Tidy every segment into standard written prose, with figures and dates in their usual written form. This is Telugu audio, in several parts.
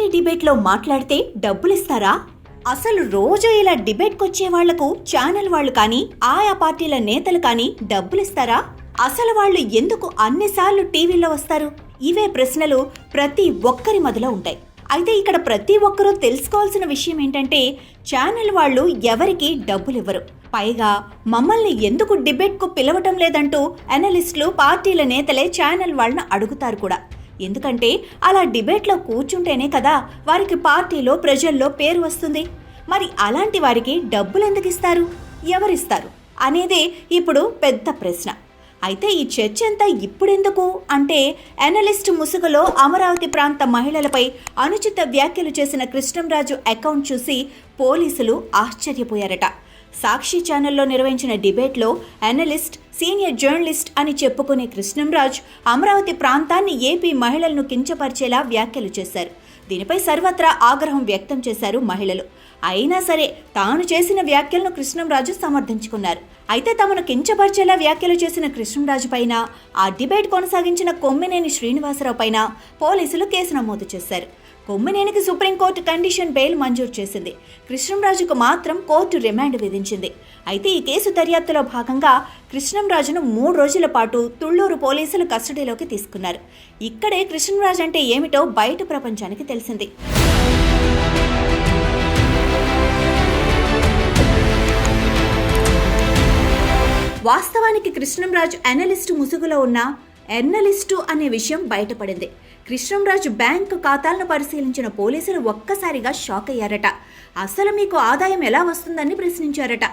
టీవీ డిబేట్లో మాట్లాడితే డబ్బులిస్తారా? అసలు రోజు ఇలా డిబేట్కొచ్చే వాళ్లకు ఛానల్ వాళ్ళు కానీ ఆయా పార్టీల నేతలు కానీ డబ్బులిస్తారా? అసలు వాళ్ళు ఎందుకు అన్నిసార్లు టీవీలో వస్తారు? ఇవే ప్రశ్నలు ప్రతి ఒక్కరి మధ్యలో ఉంటాయి. అయితే ఇక్కడ ప్రతి ఒక్కరూ తెలుసుకోవాల్సిన విషయం ఏంటంటే, ఛానల్ వాళ్ళు ఎవరికి డబ్బులివ్వరు. పైగా మమ్మల్ని ఎందుకు డిబేట్కు పిలవటం లేదంటూ అనలిస్టులు, పార్టీల నేతలే ఛానల్ వాళ్ళను అడుగుతారు కూడా. ఎందుకంటే అలా డిబేట్లో కూర్చుంటేనే కదా వారికి పార్టీలో, ప్రజల్లో పేరు వస్తుంది. మరి అలాంటి వారికి డబ్బులు ఎందుకు ఇస్తారు, ఎవరిస్తారు అనేదే ఇప్పుడు పెద్ద ప్రశ్న. అయితే ఈ చర్చ అంతా ఇప్పుడెందుకు అంటే, అనలిస్ట్ ముసుగులో అమరావతి ప్రాంత మహిళలపై అనుచిత వ్యాఖ్యలు చేసిన కృష్ణంరాజు అకౌంట్ చూసి పోలీసులు ఆశ్చర్యపోయారట. సాక్షి ఛానల్లో నిర్వహించిన డిబేట్లో అనలిస్ట్, సీనియర్ జర్నలిస్ట్ అని చెప్పుకునే కృష్ణంరాజ్ అమరావతి ప్రాంతాన్ని, ఏపీ మహిళలను కించపరిచేలా వ్యాఖ్యలు చేశారు. దీనిపై సర్వత్రా ఆగ్రహం వ్యక్తం చేశారు మహిళలు. అయినా సరే తాను చేసిన వ్యాఖ్యలను కృష్ణంరాజు సమర్థించుకున్నారు. అయితే తమను కించపరిచేలా వ్యాఖ్యలు చేసిన కృష్ణంరాజు పైన, ఆ డిబేట్ కొనసాగించిన కొమ్మినేని శ్రీనివాసరావు పైన పోలీసులు కేసు నమోదు చేశారు. కొమ్మినేనికి సుప్రీంకోర్టు కండిషన్ బెయిల్ మంజూరు చేసింది. కృష్ణంరాజుకు మాత్రం కోర్టు రిమాండ్ విధించింది. అయితే ఈ కేసు దర్యాప్తులో భాగంగా కృష్ణంరాజును 3 రోజుల పాటు తుళ్లూరు పోలీసులు కస్టడీలోకి తీసుకున్నారు. ఇక్కడే కృష్ణంరాజు అంటే ఏమిటో బయట ప్రపంచానికి తెలిసింది. వాస్తవానికి కృష్ణంరాజు అనలిస్టు ముసుగులో ఉన్న ఎర్నలిస్టు అనే విషయం బయటపడింది. కృష్ణంరాజు బ్యాంకు ఖాతాలను పరిశీలించిన పోలీసులు ఒక్కసారిగా షాక్ అయ్యారట. అసలు మీకు ఆదాయం ఎలా వస్తుందని ప్రశ్నించారట.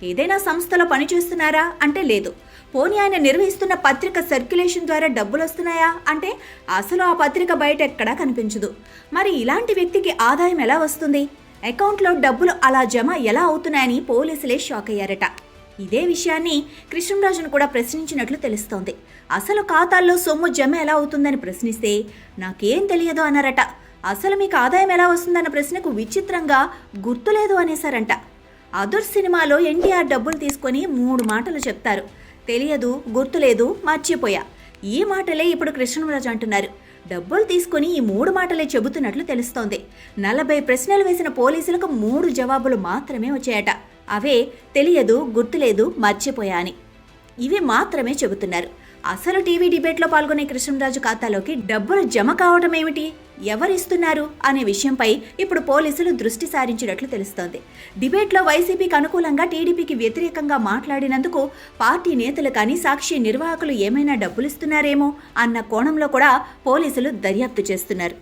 ఏదైనా సంస్థలో పనిచేస్తున్నారా అంటే లేదు. పోనీ ఆయన నిర్వహిస్తున్న పత్రిక సర్క్యులేషన్ ద్వారా డబ్బులు వస్తున్నాయా అంటే అసలు ఆ పత్రిక బయట ఎక్కడా కనిపించదు. మరి ఇలాంటి వ్యక్తికి ఆదాయం ఎలా వస్తుంది? అకౌంట్లో డబ్బులు అలా జమ ఎలా అవుతున్నాయని పోలీసులే షాక్ అయ్యారట. ఇదే విషయాన్ని కృష్ణంరాజును కూడా ప్రశ్నించినట్లు తెలుస్తోంది. అసలు ఖాతాల్లో సొమ్ము జమ ఎలా అవుతుందని ప్రశ్నిస్తే నాకేం తెలియదు అన్నారట. అసలు మీకు ఆదాయం ఎలా వస్తుందన్న ప్రశ్నకు విచిత్రంగా గుర్తులేదు అనేసారంట. అదుర్ సినిమాలో ఎన్టీఆర్ డబ్బులు తీసుకొని 3 మాటలు చెప్తారు. తెలియదు, గుర్తులేదు, మర్చిపోయా. ఈ మాటలే ఇప్పుడు కృష్ణంరాజు అంటున్నారు. డబ్బులు తీసుకుని ఈ 3 మాటలే చెబుతున్నట్లు తెలుస్తోంది. 40 ప్రశ్నలు వేసిన పోలీసులకు 3 జవాబులు మాత్రమే వచ్చాయట. అవే తెలియదు, గుర్తులేదు, మర్చిపోయా అని. ఇవి మాత్రమే చెబుతున్నారు. అసలు టీవీ డిబేట్లో పాల్గొనే కృష్ణంరాజు ఖాతాలోకి డబ్బులు జమ కావటం ఏమిటి, ఎవరిస్తున్నారు అనే విషయంపై ఇప్పుడు పోలీసులు దృష్టి సారించినట్లు తెలుస్తోంది. డిబేట్లో వైసీపీకి అనుకూలంగా, టీడీపీకి వ్యతిరేకంగా మాట్లాడినందుకు పార్టీ నేతలు కానీ, సాక్షి నిర్వాహకులు ఏమైనా డబ్బులిస్తున్నారేమో అన్న కోణంలో కూడా పోలీసులు దర్యాప్తు చేస్తున్నారు.